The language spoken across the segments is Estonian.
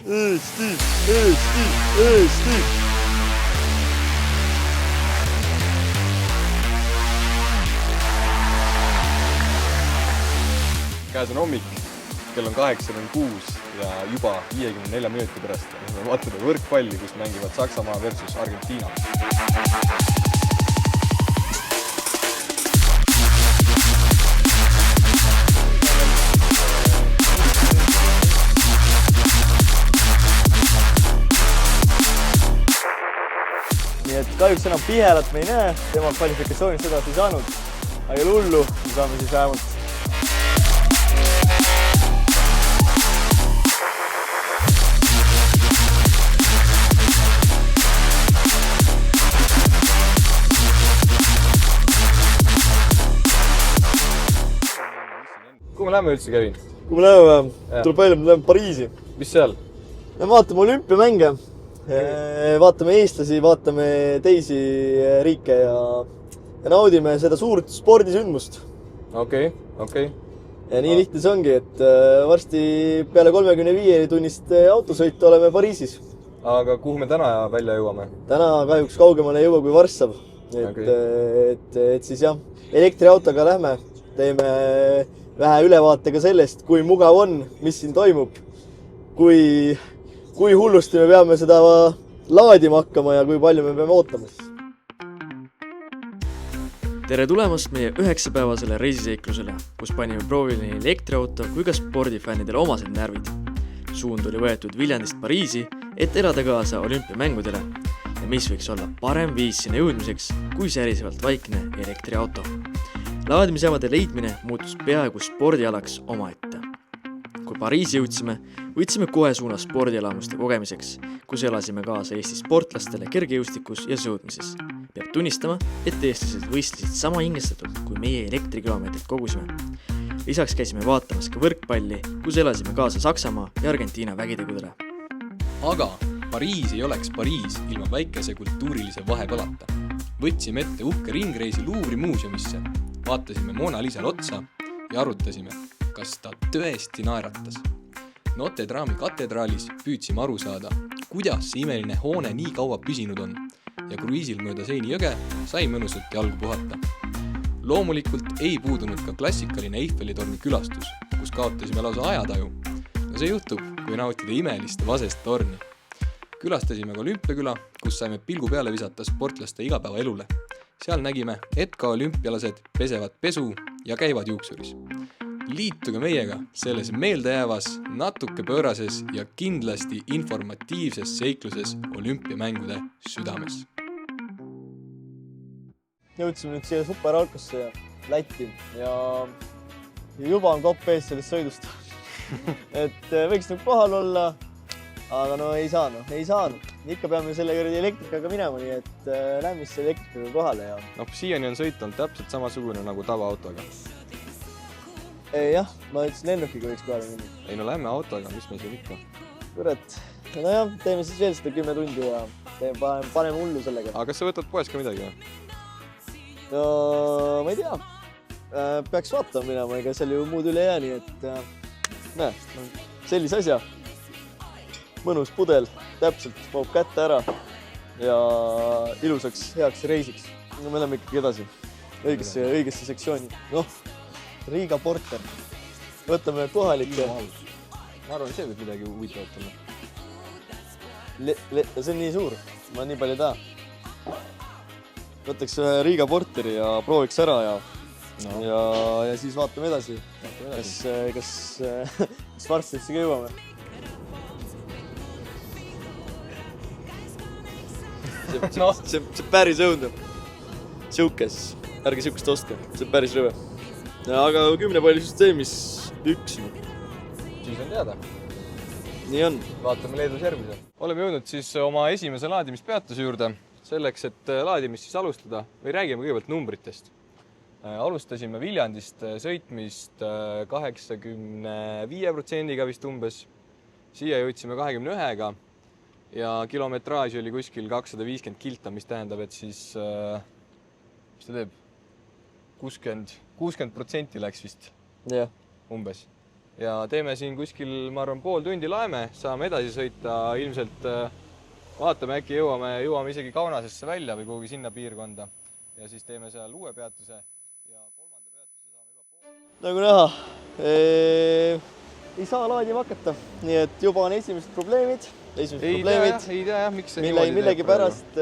Eesti, Eesti, Eesti. Käes on hommik, kell on 8:06 ja juba 54 minuti pärast me vaatame võrkpalli, kus mängivad Saksamaa versus Argentiina. Nii et kahjuks enam Pihelat me ei näe, tema kvalifikatsioonist edasi ei saanud. Aga ei ole hullu, me saame siis vähemalt. Kuhu me lähme üldse, Kevin? Kui me läheme, tuleb välja, me läheme Pariisi. Mis seal? Me vaatame olümpiamänge, vaatame eestlasi, vaatame teisi riike ja naudime seda suurt spordisündmust. Okei. Ja nii lihtne see ongi, et varsti peale 35-tunnist autosõitu oleme Pariisis. Aga kuhu me täna välja jõuame? Täna kahjuks kaugemale ei jõua kui Varssav. Et siis jah, elektriautoga lähme, teeme vähe ülevaatega sellest, kui mugav on, mis siin toimub, kui hullusti me peame seda laadima hakkama ja kui palju me peame ootama. Tere tulemast meie 9-päevasele reisiseiklusele, kus panime proovile nii elektriauto kui ka spordifännidele omased närvid. Suund oli võetud Viljandist Pariisi, et elada kaasa olümpiamängudele ja mis võiks olla parem viis sinna jõudmiseks kui särisevalt vaikne elektriauto. Laadimisjaamade leidmine muutus peaaegu spordialaks omaette. Kui Pariisi jõudsime, võtsime kohe suuna spordialamuste kogemiseks, kus elasime kaasa Eesti sportlastele kergejõustikus ja sõudmises. Peab tunnistama, et eestlased võistlesid sama hingestatult, kui meie elektrikilomeetrit kogusime. Lisaks käisime vaatamas ka võrkpalli, kus elasime kaasa Saksamaa ja Argentiina vägitegudele. Aga Pariis ei oleks Pariis ilma väikese kultuurilise vahepalata. Võtsime ette uhke ringreisi Louvre'i muuseumisse, vaatasime Mona Lisale otsa ja arutasime, kas ta tõesti naeratas. Notre Dame'i katedraalis püüdsime aru saada, kuidas see imeline hoone nii kaua püsinud on ja kruiisil mööda Seini jõge sai mõnusalt jalgu puhata. Loomulikult ei puudunud ka klassikaline Eiffeli torni külastus, kus kaotasime lausa ajataju. No see juhtub, kui nautida imelist vasest torni. Külastasime ka olümpiaküla, kus saime pilgu peale visata sportlaste igapäeva elule. Seal nägime, et ka olümpialased pesevad pesu ja käivad juuksuris. Liituge meiega selles meeldejäävas, natuke pöörases ja kindlasti informatiivses seikluses olümpiamängude südames. Jõudsime nüüd siia superalkosse ja Lätti ja juba on kopp ees sellest sõidust. Et võiks nagu kohal olla, aga no ei saanud. Ikka peame selle elektrikaga minema, nii et lähme siis elektrikaga kohale. Ja... No, siiani on sõit olnud täpselt samasugune nagu tavaautoga. Jah, ma ütlesin lennukiga võiks kohale minna. Ei no lähme autoga, mis me siin ikka? Kurat, no jah, teeme siis veel seda 10 tundi ja paneme hullu sellega. Aga kas sa võtad poes ka midagi? No ma ei tea, peaks vaatama minema, ega seal ju muud üle jää, nii et näe, sellise asja. Mõnus pudel, täpselt, maub kätte ära ja ilusaks, heaks reisiks. No me läheme ikkagi edasi, õigesse sektsiooni. Noh, Riiga Porter. Võtame kohalikke. Ma arvan, see võib midagi huvitavat olla. See on nii suur, ma nii palju ei taha. Võtaks ühe Riiga Porteri ja prooviks ära ja siis vaatame edasi. Kas varstisse ka jõuame? See päris õudne. Siukes, ärge siukest ostke, see on päris rõve. Aga 10 palju süsteemis 1. Siis on teada. Nii on. Vaatame Leedus järgmise. Oleme jõudnud siis oma esimese laadimispeatuse juurde. Selleks, et laadimist siis alustada, või räägime kõigepealt numbritest. Alustasime Viljandist sõitmist 85%-ga vist umbes. Siia jõudsime 21-ga ja kilometraaži oli kuskil 250 kilta, mis tähendab, et siis mis ta teeb? 60% läks vist umbes. ja teeme siin kuskil, ma arvan, pool tundi laeme, saame edasi sõita, ilmselt vaatame, äkki jõuame isegi Kaunasesse välja või kuhugi sinna piirkonda ja siis teeme seal uue peatuse ja kolmanda peatuse saame juba pool. Nagu näha, ei saa laadima hakata, nii et juba on esimesed probleemid, Ei tea, miks see niimoodi millegi pärast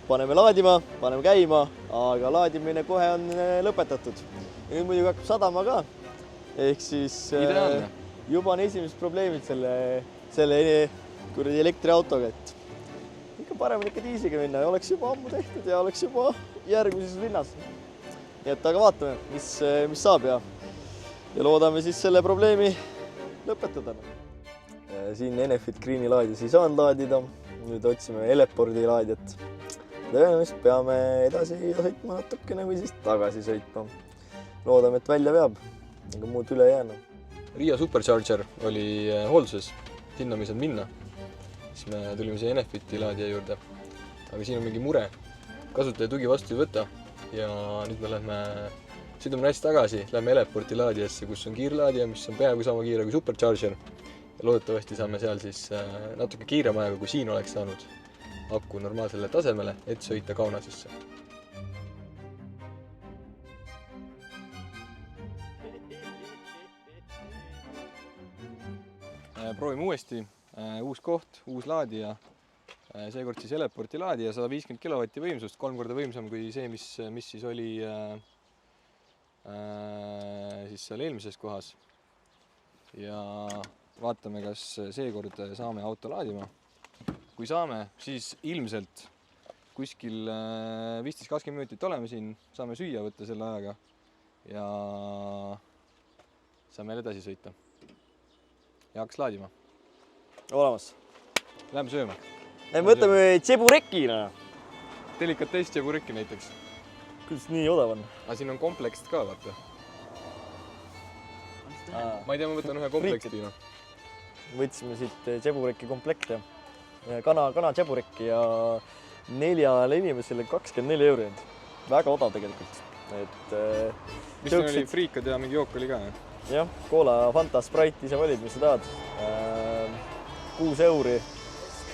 paneme laadima, paneme käima, aga laadimine kohe on lõpetatud. Ja nüüd muidugi hakkab sadama ka, ehk siis juba on esimesed probleemid selle kuradi elektriautoga, et ikka parem on ikka diisiga minna ja oleks juba ammu tehtud ja oleks juba järgmises linnas. Nii et aga vaatame, mis saab ja loodame siis selle probleemi lõpetada. Siin Enefit Greeni laadis ei saanud laadida, nüüd otsime Eleporti laadijat. Tõenäoliselt peame edasi sõitma natukene või siis tagasi sõitma. Loodame, et välja veab, ega muud üle jääna. Riia Supercharger oli hoolduses, sinna me ei saanud minna. Siis me tulime siia Enefiti laadija juurde. Aga siin on mingi mure. Kasutaja tugi vastu ei võta ja nüüd me sõidame näiteks tagasi, lähme Eleporti laadijasse, kus on kiirlaadija, mis on peaaegu sama kiire kui Supercharger. Ja loodetavasti saame seal siis natuke kiirema ajaga, kui siin oleks saanud aku normaalsele tasemele, et sõita Kaunasesse. Proovime uuesti, uus koht, uus laadija, seekord siis Eleporti laadija, 150 kilovatti võimsust, 3 korda võimsam kui see, mis siis oli siis seal eelmises kohas. Ja vaatame, kas seekord saame auto laadima. Kui saame, siis ilmselt kuskil 15-20 minutit oleme siin, saame süüa võtta selle ajaga ja saame jälle edasi sõita. Ja hakkas laadima. Olemas. Läheme sööma. Võtame tšeburekina. Delikatess tšeburekki näiteks. Kuidas nii odav on? Aga siin on komplekst ka, vaata. Ma ei tea, ma võtan ühe kompleksti. Võtsime siit tšeburekki komplekte. Kana tšeburekki ja 4 inimesele 24 €. Väga odav tegelikult. Mis siin oli? Friikad ja mingi jook oli ka? Jah, Cola, Fanta, Sprite, ise valid, mis sa tahad. 6 €.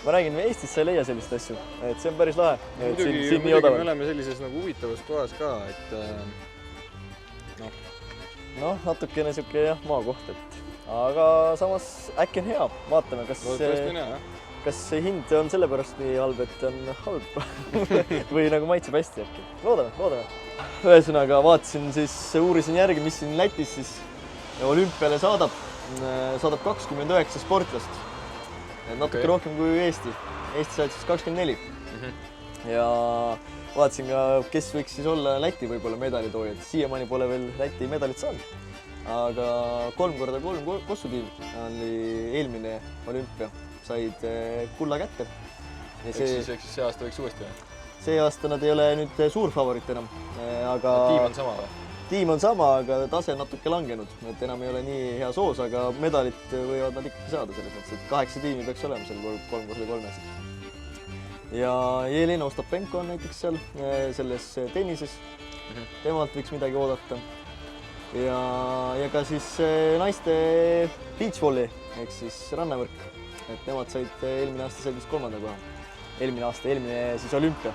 Ma räägin, Eestis sa ei leia sellist asju, et see on päris lahe. Muidugi me oleme sellises nagu huvitavas kohas ka, et natukene siuke maakoht, et aga samas äkki on hea. Vaatame, kas see hind on sellepärast nii halb, et on halb või nagu maitseb hästi äkki. Loodame. Ühesõnaga vaatasin siis, uurisin järgi, mis siin Lätis siis olümpiale saadab 29 sportlast. Natuke rohkem kui Eesti. Eesti saad siis 24. Ja vaatasin ka, kes võiks siis olla Läti võib-olla medalitoojad. Siiamaani pole veel Läti medalit saanud. Aga 3x3 kossutiim oli eelmine olümpia. Said kulla kätte. Eks siis see aasta võiks uuesti? See aasta nad ei ole nüüd suur favorit enam. Tiim on sama või? Tiim on sama, aga tase natuke langenud. Et enam ei ole nii hea soos, aga medalit võivad nad ikkagi saada selles mõttes, et 8 tiimi peaks olema seal 3x3-s. Ja Jelena Ostapenko on näiteks seal selles tennises. Temalt võiks midagi oodata. Ja ka siis naiste beachvolley, ehk siis rannavõrk. Et nemad said eelmine aasta said vist 3. koha. Eelmine siis olümpia.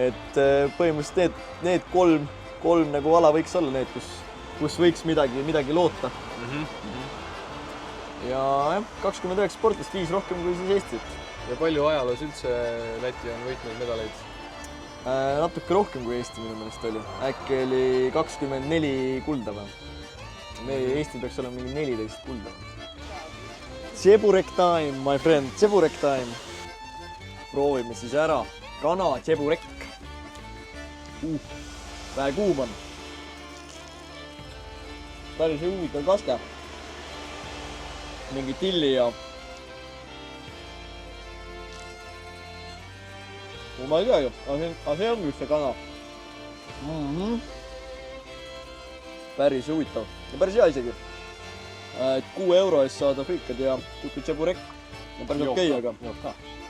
Et põhimõtteliselt need kolm nagu ala võiks olla need, kus võiks midagi loota. Ja 29 sportlast, 5 rohkem kui siis Eestit. Ja palju ajaloos üldse Läti on võitnud medaleid? Natuke rohkem kui Eesti minu meelest oli. Äkki oli 24 kulda või? Eesti peaks olema mingi 14 kulda. Tšeburek time, my friend, tšeburek time. Proovime siis ära. Kana tšeburek. Vähe kuum on. Päris huvitav kaste. Mingi tilli ja... Ma ei teagi, aga see ongi see kana. Päris huvitav. Ja päris hea isegi. 6 € eest saada friikad ja kutu tšeburek. Päris okei, aga...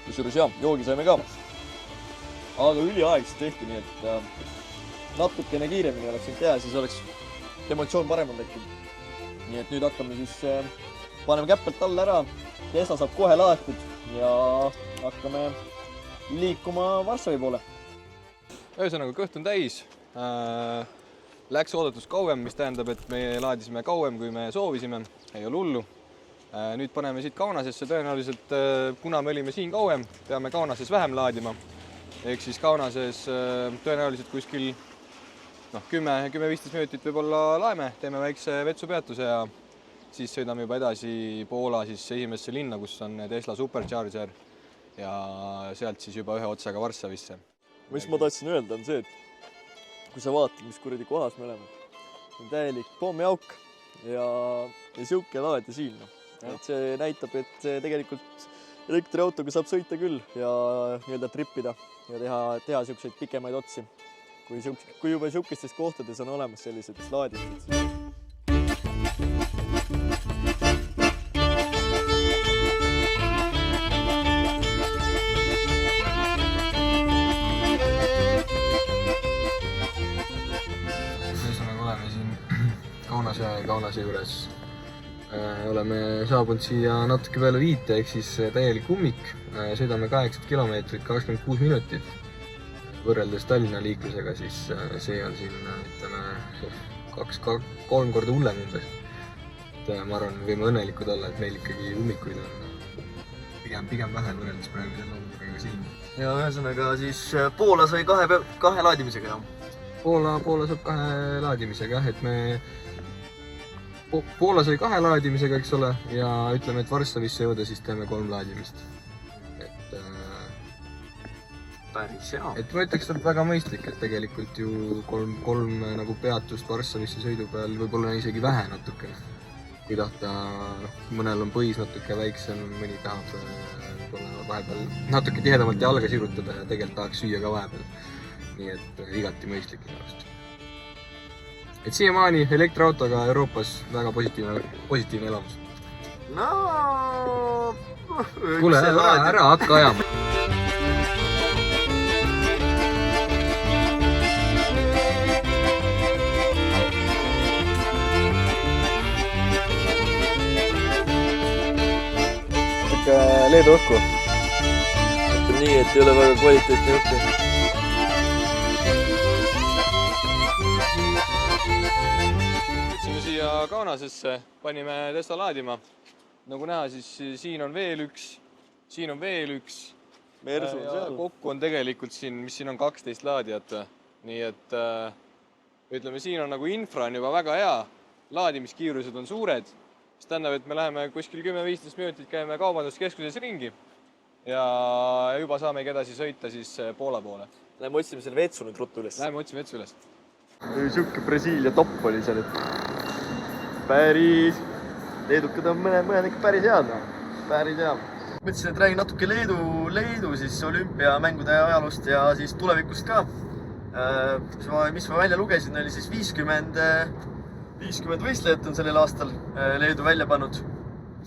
Kusjuures jah, joogi saime ka. Aga üliaegselt tehti, nii et natukene kiiremini oleks teha, siis oleks emotsioon parem on tekkinud. nii et nüüd hakkame siis, paneme käppelt alla ära, Tesla saab kohe laetud ja hakkame liikuma Varssavi poole. Ühesõnaga, kõht on täis. Läks oodatust kauem, mis tähendab, et me laadisime kauem, kui me soovisime. Ei ole hullu. Nüüd paneme siit Kaunasesse tõenäoliselt, kuna me olime siin kauem, peame Kaunases vähem laadima. Ehk siis Kaunases tõenäoliselt kuskil 10-15 minutit võib-olla laeme, teeme väikse vetsupeatuse ja siis sõidame juba edasi Poola siis esimesse linna, kus on Tesla Supercharger ja sealt siis juba ühe otsaga Varssavisse. Mis ma tahtsin öelda on see, et kui sa vaatad, mis kuradi kohas me oleme, on täielik pommiauk ja siuke laadja siin. Et see näitab, et tegelikult elektriautoga saab sõita küll ja nii-öelda trippida ja teha siukseid pikemaid otsi. Kui juba siukestes kohtades on olemas sellised laadimised. Oleme siin Kaunase juures. Oleme saabunud siia natuke peale 5, ehk siis täielik ummik. Sõidame 8 kilomeetrit, 26 minutit. Võrreldes Tallinna liiklusega, siis see on siin, ütleme, 2-3 korda hullem umbes. Ma arvan, võime õnnelikud olla, et meil ikkagi ummikuid on pigem vähe võrreldes praegu selle olukorraga siin. Ja ühesõnaga siis Poola sai kahe laadimisega. Poola saab 2 laadimisega, et me Poola sai 2 laadimisega, eks ole, ja ütleme, et Varssavisse jõuda, siis teeme 3 laadimist. Päris hea. Et ma ütleks, et väga mõistlik, et tegelikult ju 3 nagu peatust Varssavisse sõidu peal võib-olla isegi vähe natukene. Kui tahta, mõnel on põis natuke väiksem, mõni tahab vahepeal natuke tihedamalt jalga sirutada ja tegelikult tahaks süüa ka vahepeal. Nii et igati mõistlik ennast. Et siiamaani elektriautoga Euroopas väga positiivne elamus. No... Kuule, ära hakka ajama. Leedu õhku. Ütleme nii, et ei ole väga kvaliteetne õhku. Võtsime siia Kaunasesse, panime Tesla laadima. Nagu näha, siis siin on veel üks, siin on veel üks. Mersu on seal. Kokku on tegelikult siin, mis siin on 12 laadijat. Nii et ütleme, siin on nagu infra on juba väga hea. Laadimiskiirused on suured. See tähendab, et me läheme kuskil 10-15 minutit käime kaubanduskeskuses ringi ja juba saamegi edasi sõita siis Poola poole. Läheme otsime selle vetsu nüüd ruttu üles. Läheme otsime vetsu üles. Siuke Brasiilia topp oli seal, et päris leedukad on mõned ikka päris head. Päris hea. Mõtlesin, et räägin natuke Leedu siis olümpiamängude ajalust ja siis tulevikust ka. Mis ma välja lugesin, oli siis 50 võistlejat on sellel aastal Leedu välja pannud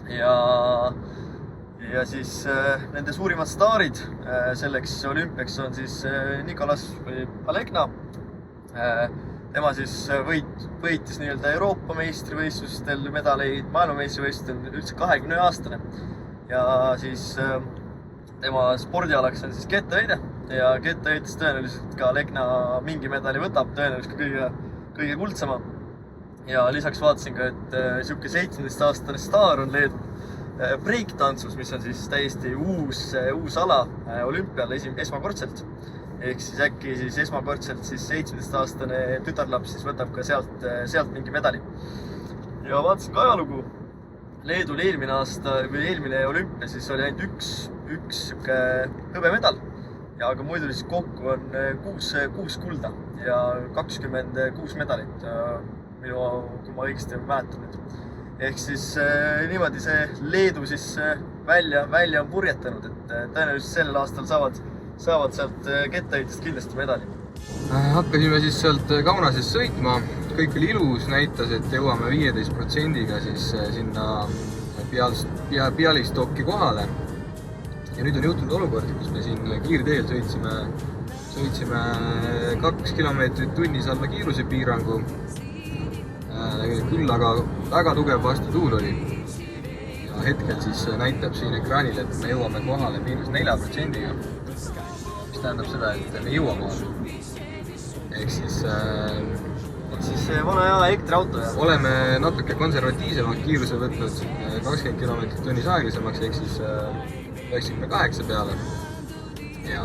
ja siis nende suurimad staarid selleks olümpiaks on siis Nicolas Alekna. Tema siis võitis nii-öelda Euroopa meistrivõistlustel medaleid, maailmameistrivõistlustel üldse 20-aastane ja siis tema spordialaks on siis kettaheide ja kettaheides tõenäoliselt ka Alekna mingi medali võtab, tõenäoliselt ka kõige kuldsema. Ja lisaks vaatasin ka, et siuke 17-aastane staar on Leedu breaktantsus, mis on siis täiesti uus ala olümpial esmakordselt. Ehk siis äkki siis esmakordselt siis 17-aastane tütarlaps siis võtab ka sealt mingi medali. Ja vaatasin ka ajalugu. Leedul eelmine olümpia siis oli ainult üks hõbemedal. Ja aga muidu siis kokku on 6 kulda ja 26 medalit. Kui ma õigesti mäletan nüüd. Ehk siis niimoodi see Leedu siis välja on purjetanud, et tõenäoliselt sellel aastal saavad sealt kettaheitest kindlasti medali. Hakkasime siis sealt Kaunases sõitma, kõik oli ilus, näitas, et jõuame 15%-ga siis sinna Bialystocki kohale. Ja nüüd on juhtunud olukordi, kus me siin kiirteel sõitsime 2 kilomeetrit tunnis alla kiirusepiirangu. Küll aga väga tugev vastutuul oli. Ja hetkel siis näitab siin ekraanil, et me jõuame kohale -4%-ga. Mis tähendab seda, et me jõua kohale. Ehk siis vana hea elektriauto. Oleme natuke konservatiivsemalt kiiruse võtnud 20 km/h aeglasemaks, ehk siis 98 peale. Ja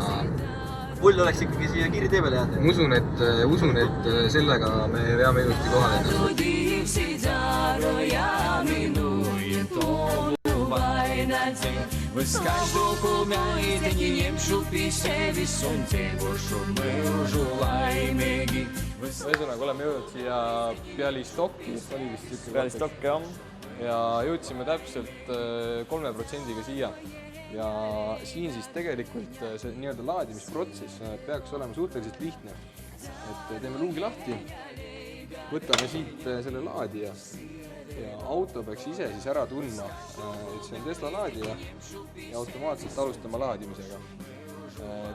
Pull oleks ikkagi siia kiirtee peale jääda. Usun, et sellega me veame ilusti kohale ennast. Ühesõnaga, oleme jõudnud siia Bialystokki, oli vist siuke Bialystok, jah. ja jõudsime täpselt 3%-ga siia. Ja siin siis tegelikult see nii-öelda laadimisprotsess peaks olema suhteliselt lihtne. Et teeme luugi lahti, võtame siit selle laadija ja auto peaks ise siis ära tundma, et see on Tesla laadija ja automaatselt alustama laadimisega.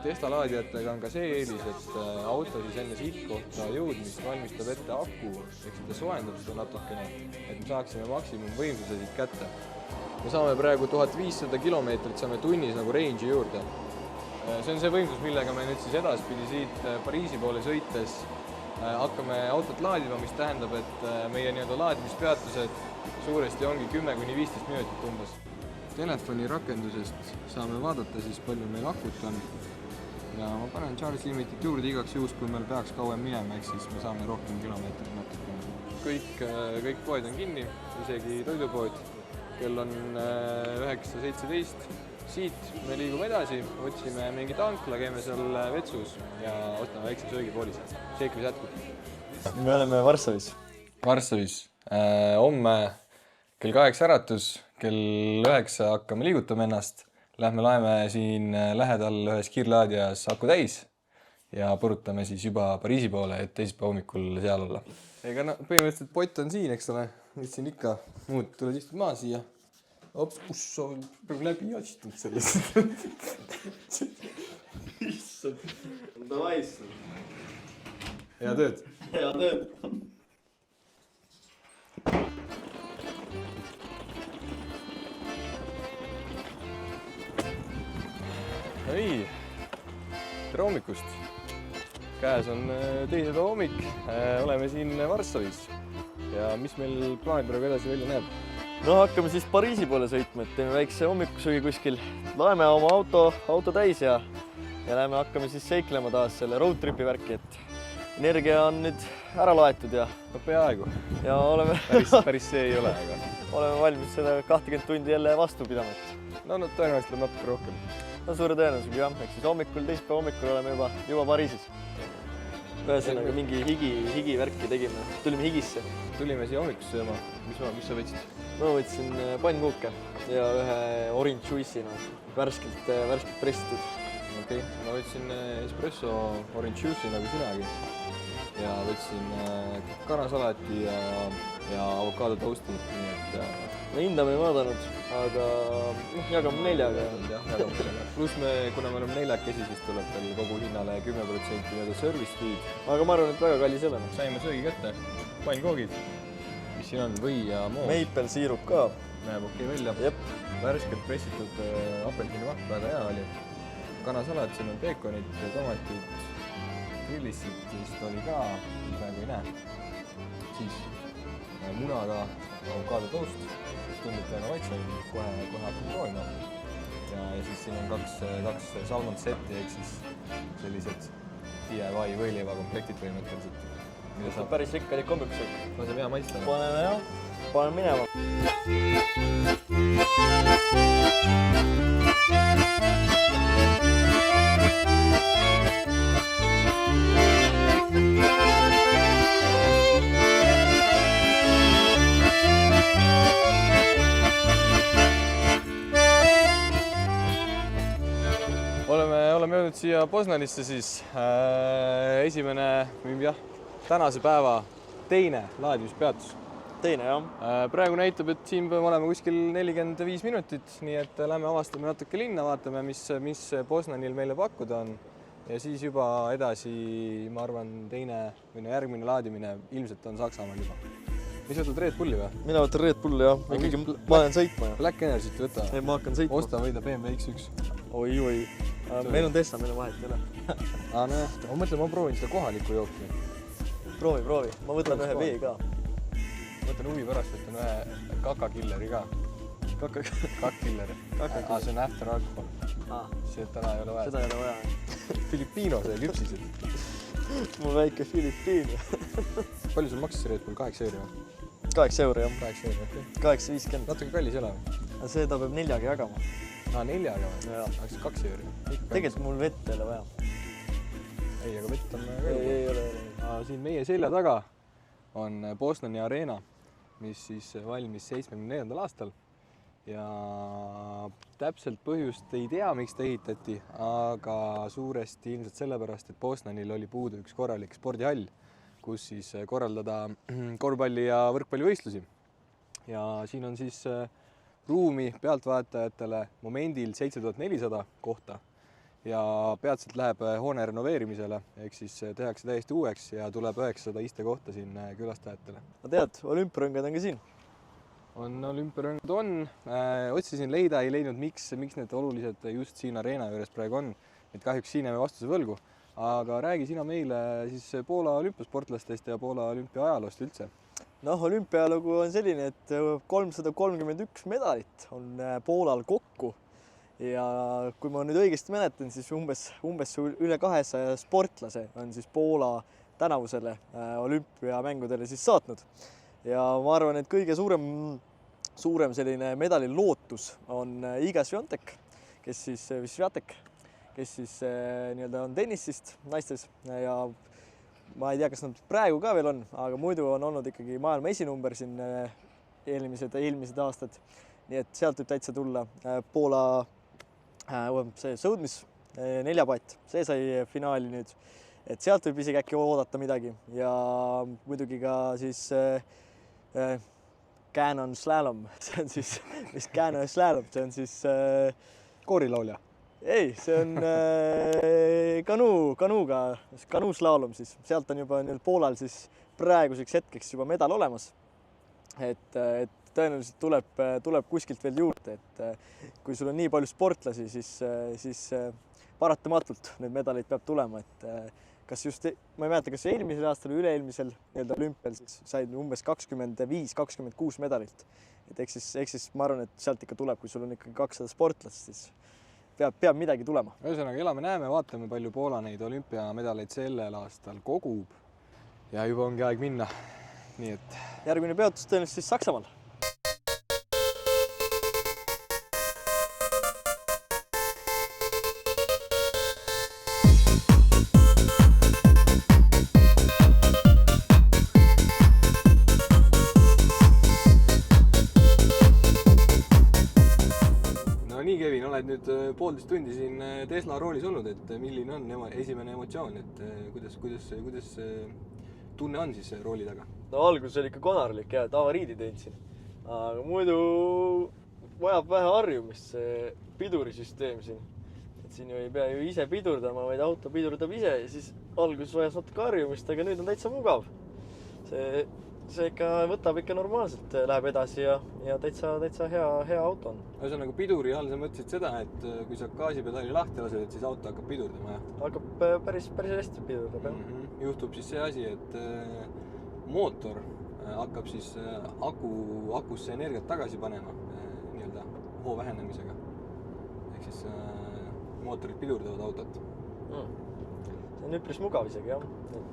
Tesla laadijatega on ka see eelis, et auto siis enne sihtkohta jõudmist valmistab ette aku, ehk ta soojendab seda natukene, et me saaksime maksimumvõimsuse siit kätte. Me saame praegu 1500 kilomeetrit saame tunnis nagu range'i juurde. See on see võimsus, millega me nüüd siis edaspidi siit Pariisi poole sõites hakkame autot laadima, mis tähendab, et meie nii-öelda laadimispeatused suuresti ongi 10–15 minutit umbes. Telefoni rakendusest saame vaadata siis, palju meil akut on. Ja ma panen charge limitit juurde igaks juhus, kui meil peaks kauem minema, ehk siis me saame rohkem kilomeetrit natukene. Kõik poed on kinni, isegi toidupood. Kell on 9:17. Siit me liigume edasi, otsime mingi tankla, käime seal vetsus ja ostame väikse söögipoolise. Seekvis jätkub. Me oleme Varssavis. Homme kell 8 äratus, kell 9 hakkame liigutama ennast. Lähme laeme siin lähedal ühes kiirlaadijas aku täis ja põrutame siis juba Pariisi poole, et teisipäeva hommikul seal olla. Ega põhimõtteliselt pott on siin, eks ole. Mis siin ikka muud, tuled istud maa siia. Ops, kus on praegu läbi otsitud sellest. Issand. Davai, issand. Hea tööd. Hea tööd. No nii, tere hommikust. Käes on teise päeva hommik, oleme siin Varssavis. Ja mis meil plaanid praegu edasi välja näeb? No hakkame siis Pariisi poole sõitma, et teeme väikse hommikusöögi kuskil. Laeme oma auto täis ja hakkame siis seiklema taas selle road tripi värki, et energia on nüüd ära laetud ja... No peaaegu. Ja oleme... Päris see ei ole, aga... Oleme valmis seda 20 tundi jälle vastu pidama. No tõenäoliselt on natuke rohkem. No suure tõenäosusega jah, ehk siis teisipäeva hommikul oleme juba Pariisis. Ühesõnaga mingi higivärki tegime, tulime higisse. Tulime siia hommikusse sööma. Mis sa võtsid? Ma võtsin pannkuuke ja ühe orange juice'ina, värskelt pressitud. Okei, ma võtsin espresso orange juice'i nagu sinagi. Ja võtsin kanasalati ja avokaado toasti. Me hinda me ei vaadanud, aga jagame 4-ga. Pluss kuna me oleme 4-kesi, siis tuleb veel kogu hinnale 10% service feed. Aga ma arvan, et väga kallis ei ole. Saime söögi kätte, pannkoogid, mis siin on, või ja moo. Maple siirup ka. Näeb okei välja. Jep. Värskelt pressitud apelsinivaht, väga hea oli. Kanasalat, siin on peekonid, tomatid, grillissid, siis oli ka, praegu ei näe. Siis munaga avokaado toast, tundub väga maitsev, kohe hakkame proovima. Ja siis siin on kaks salmon setti, ehk siis sellised DIY võileiva komplektid põhimõtteliselt. See on päris rikkalik hommikusöök. Laseb hea maitsta. Paneme jah, panen minema. Oleme jõudnud siia Poznanisse siis esimene, tänase päeva teine laadimispeatus. Teine, jah. Praegu näitab, et siin peame olema kuskil 45 minutit, nii et lähme avastame natuke linna, vaatame, mis Poznanil meile pakkuda on. Ja siis juba edasi, ma arvan, järgmine laadimine ilmselt on Saksamaal juba. mis võtad Red Bulli või? Mina võtan Red Bulli, jah. Ikkagi ma olen sõitma, jah. Black Energy't ei võta? Ei, ma hakkan sõitma. Osta võida BMW X1. Oi. Meil on Tesla, meil on vahet ei ole. Nojah, ma mõtlen, ma proovin seda kohalikku jooki. Proovi. Ma võtan ühe vee ka. Võtan huvi pärast, võtan ühe kakakilleri ka. Kakakilleri. See on after alcohol. See täna ei ole vaja. Seda ei ole vaja. Filipiino see küpsisid. Mu väike Filipiin. Palju sul maksis Red Bull? 8 euro? 8 euro, jah. 8 euro, okei. 8,50. Natuke kallis ei ole. Seda peab 4-ga jagama. 4-ga või? Jaa. Aga see 2 euro. Tegelikult mul vett ei ole vaja. Ei, aga vett on Ei ole. Siin meie selja taga on Bosnani Arena, mis siis valmis 74. aastal. Ja täpselt põhjust ei tea, miks ta ehitati, aga suuresti ilmselt sellepärast, et Bosnanil oli puudu üks korralik spordihall, kus siis korraldada korvpalli- ja võrkpallivõistlusi. Ja siin on siis ruumi pealtvaatajatele momendil 7400 kohta ja peatselt läheb hoone renoveerimisele, ehk siis tehakse täiesti uueks ja tuleb 900 istekohta siin külastajatele. No tead, olümpiarõngad on ka siin. Olümpiarõngad on. Otsisin leida, ei leidnud, miks need olulised just siin areena juures praegu on. Et kahjuks siin jääme vastuse võlgu. Aga räägi sina meile siis Poola olümpiasportlastest ja Poola olümpia ajaloost üldse. Olümpialugu on selline, et 331 medalit on Poolal kokku. Ja kui ma nüüd õigesti mäletan, siis umbes üle 200 sportlase on siis Poola tänavusele olümpiamängudele siis saatnud. Ja ma arvan, et kõige suurem selline medali lootus on Iga Swiatek, kes siis nii-öelda on tennisist naistes ja ma ei tea, kas nad praegu ka veel on, aga muidu on olnud ikkagi maailma esinumber siin eelmised aastad. Nii et sealt võib täitsa tulla Poola see sõudmis 4-patt, see sai finaali nüüd. Et sealt võib isegi äkki oodata midagi ja muidugi ka siis Cannon Slalom, see on siis, mis Cannon Slalom, see on siis koorilaulja. Ei, see on kanuuslaalom siis. Sealt on juba Poolal siis praeguseks hetkeks juba medal olemas. Et tõenäoliselt tuleb kuskilt veel juurde, et kui sul on nii palju sportlasi, siis paratamatult need medalid peab tulema, et kas just, ma ei mäleta, kas eelmisel aastal või üle-eelmisel olümpial siis said umbes 25-26 medalit. Et eks siis ma arvan, et sealt ikka tuleb, kui sul on ikkagi 200 sportlast, siis peab midagi tulema. Ühesõnaga, elame näeme, vaatame, palju Poola neid olümpiamedaleid sellel aastal kogub ja juba ongi aeg minna. Nii et järgmine peotus tõenäoliselt siis Saksamaal. Kevin, oled nüüd 1,5 tundi siin Tesla roolis olnud, et milline on esimene emotsioon, et kuidas tunne on siis rooli taga? No alguses oli ikka konarlik ja avariidi teinud siin, aga muidu vajab vähe harjumist see pidurisüsteem siin. Et siin ei pea ju ise pidurdama, vaid auto pidurdab ise ja siis alguses vajas natuke harjumist, aga nüüd on täitsa mugav. See ikka võtab ikka normaalselt, läheb edasi ja täitsa hea auto on. Ühesõnaga piduri all sa mõtlesid seda, et kui sa gaasipedaali lahti lased, et siis auto hakkab pidurdama, jah? Hakkab päris hästi pidurdab, jah. Juhtub siis see asi, et mootor hakkab siis akusse energiat tagasi panema nii-öelda hoo vähenemisega. Ehk siis mootorid pidurdavad autot. See on üpris mugav isegi, jah.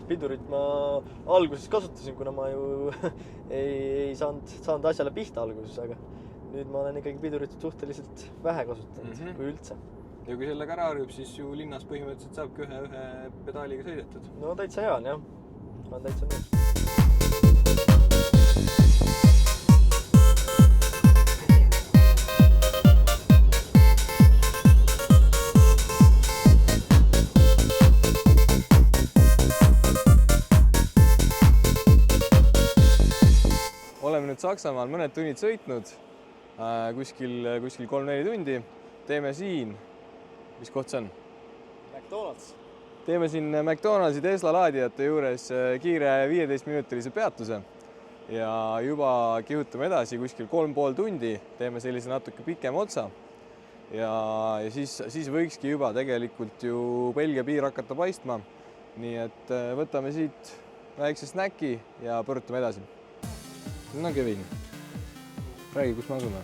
Pidurit ma alguses kasutasin, kuna ma ju ei saanud asjale pihta alguses, aga nüüd ma olen ikkagi pidurit suhteliselt vähe kasutanud, kui üldse. Ja kui sellega ära harjub, siis ju linnas põhimõtteliselt saabki ühe pedaaliga sõidetud. No täitsa hea on, jah. On täitsa nõus. Oleme nüüd Saksamaal mõned tunnid sõitnud, kuskil 3-4 tundi. Teeme siin, mis koht see on? McDonald's. Teeme siin McDonaldsi Tesla laadijate juures kiire 15-minutilise peatuse. ja juba kihutame edasi kuskil 3,5 tundi, teeme sellise natuke pikem otsa ja siis võikski juba tegelikult ju Belgia piir hakata paistma. Nii et võtame siit väikse snäki ja põrutame edasi. No Kevin, räägi, kus me asume?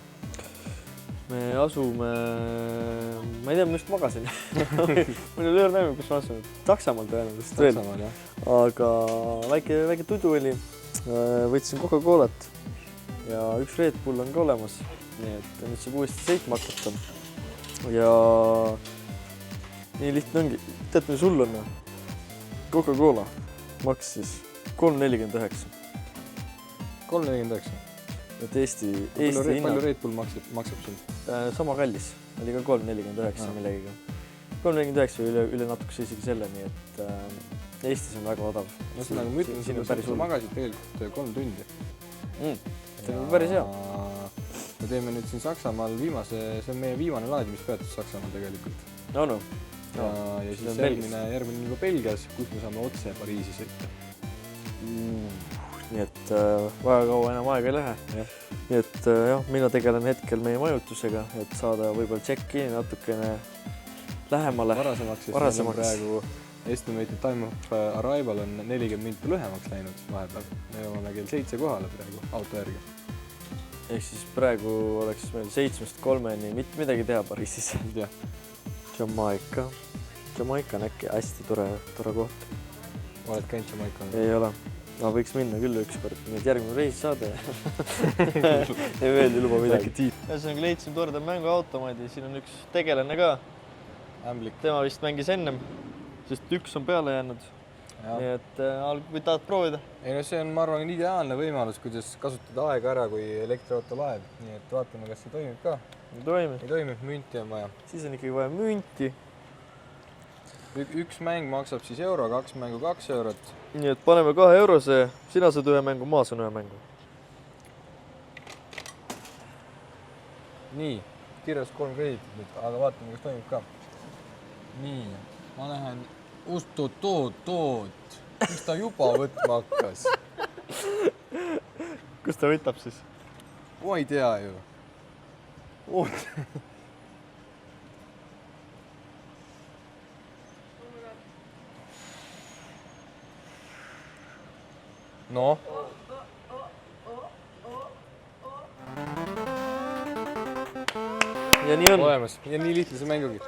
Me asume, ma ei tea, millest magasin. Mul ei lõõr näeme, kus me asume. Saksamaal tõenäoliselt veel. Saksamaal, jah. Aga väike tudu oli. Võtsin Coca-Colat ja üks Red Bull on ka olemas. Nii et nüüd saab uuesti sõitma hakata. Ja nii lihtne ongi. Tead, mis sul on? Coca-Cola maksis 3,49. 3,49? Et Eesti Palju hinnad. Red Bull maksab sul? Sama kallis. Oli ka 3,49 millegiga. 3,49 üle natukese isegi selle, nii et Eestis on väga odav. No see nagu ma ütlen, sa magasid tegelikult 3 tundi. See on päris hea. Me teeme nüüd siin Saksamaal see on meie viimane laadimispeatus Saksamaal tegelikult. No. Ja siis järgmine juba Belgias, kus me saame otse Pariisi sõita. Nii et väga kaua enam aega ei lähe. Nii et mina tegelen hetkel meie majutusega, et saada võib-olla check-in natukene lähemale. Varasemaks. Praegu estimated time of arrival on 40 minti lühemaks läinud vahepeal. Me jõuame kell 7 kohale praegu auto järgi. Ehk siis praegu oleks meil 7-3 mitte midagi teha Pariisis. Jah. Jamaica on äkki hästi tore koht. Oled käinud Jamaica? Ei ole. No võiks minna küll ükskord, nii et järgmine reis saada. Ei veeldi luba midagi. Ühesõnaga leidsime torda mänguautomaadi, siin on üks tegelane ka. Ämblik. Tema vist mängis ennem, sest üks on peale jäänud. Nii et või tahad proovida? Ei, no see on, ma arvan, ideaalne võimalus, kuidas kasutada aega ära, kui elektriauto laeb. Nii et vaatame, kas see toimib ka. Ei toimib, münti on vaja. Siis on ikkagi vaja münti. Üks mäng maksab siis euro, 2 mängu 2 eurot. Nii et paneme 2 eurose, sina saad ühe mängu, ma saan ühe mängu. Nii, kirjas 3 kreditit nüüd, aga vaatame, kas toimib ka. Nii, ma lähen ostotoot. Mis ta juba võtma hakkas? Kus ta võtab siis? Ma ei tea ju. Oot. No. Ja nii on. Olemas. Ja nii lihtne see mängugi.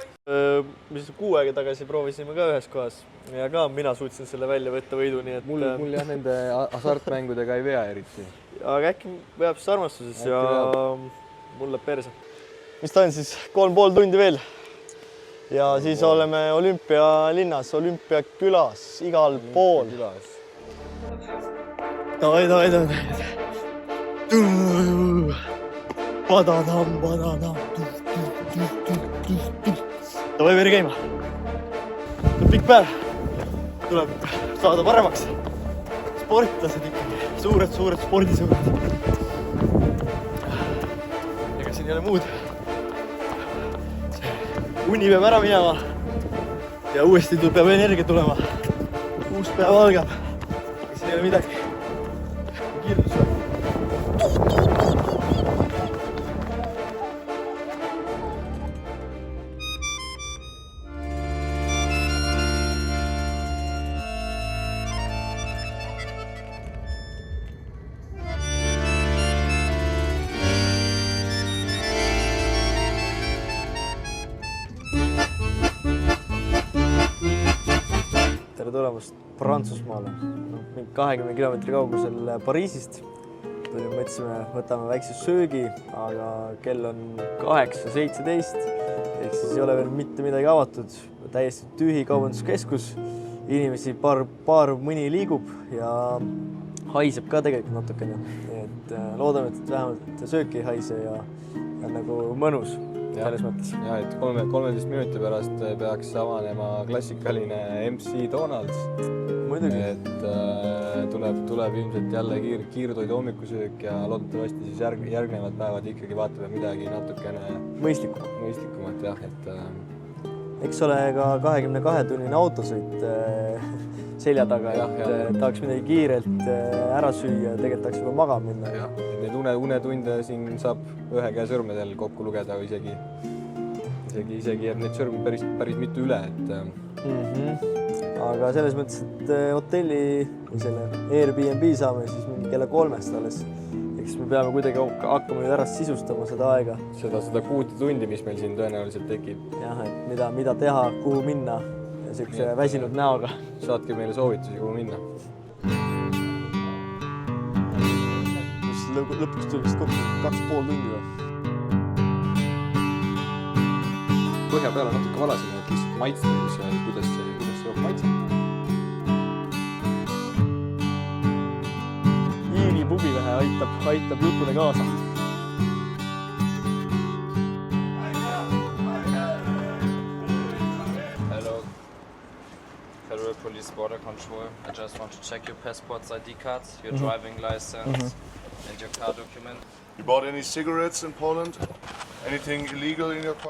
Mis kuu aega tagasi proovisime ka ühes kohas. Ja ka mina suutsin selle välja võtta võidu, nii et... Mul jah nende hasartmängudega ei vea eriti. Aga äkki veab siis armastuses ja mul läheb perse. Mis ta on siis 3,5 tundi veel. Ja siis oleme Olümpialinnas, Olümpiakülas, igal pool. Davai. Padadam. Davai veri käima. Pikk päev. Tuleb saada paremaks. Sportlased ikkagi. Suured spordisõbrad. Ega siin ei ole muud. Uni peab ära minema. Ja uuesti peab energia tulema. Uus päev algab. Ega siin ei ole midagi. Kiirus. Tere tulemast Prantsusmaale. 20 kilomeetri kaugusel Pariisist. Mõtlesime, võtame väikse söögi, aga kell on 8:17. Ehk siis ei ole veel mitte midagi avatud. Täiesti tühi kaubanduskeskus. Inimesi mõni liigub ja haiseb ka tegelikult natukene. Et loodame, et vähemalt sööki ei haise ja nagu mõnus. Selles mõttes. Ja, et 13 minuti pärast peaks avanema klassikaline MC Donalds. Muidugi. Et tuleb ilmselt jälle kiirtoidu hommikusöök ja loodetavasti siis järgnevad päevad ikkagi vaatame midagi natukene mõistlikumat, jah, et... Eks ole ka 22-tunnine autosõit selja taga, Jah, et jah. tahaks midagi kiirelt ära süüa, tegelikult tahaks juba magama minna. jah, et neid unetunde siin saab ühe käe sõrmedel kokku lugeda või isegi jääb neid sõrmi päris mitu üle, et Aga selles mõttes, et hotelli või selle Airbnb saame siis mingi kella 3-st alles. Eks me peame kuidagi hakkama nüüd ära sisustama seda aega. seda 6 tundi, mis meil siin tõenäoliselt tekib. Jah, et mida teha, kuhu minna ja siukse väsinud näoga. Saatke meile soovitusi, kuhu minna. Lõpuks tuli vist kokku 2,5 tundi või? Põhja peale natuke valasime, et lihtsalt maitsta, kuidas see jook maitseb. Iiri pubivähe aitab jutule kaasa. Hello, Federal Police Border Control. I just want to check your passports, ID cards, your driving license, and your car document. You bought any cigarettes in Poland? Anything illegal in your car?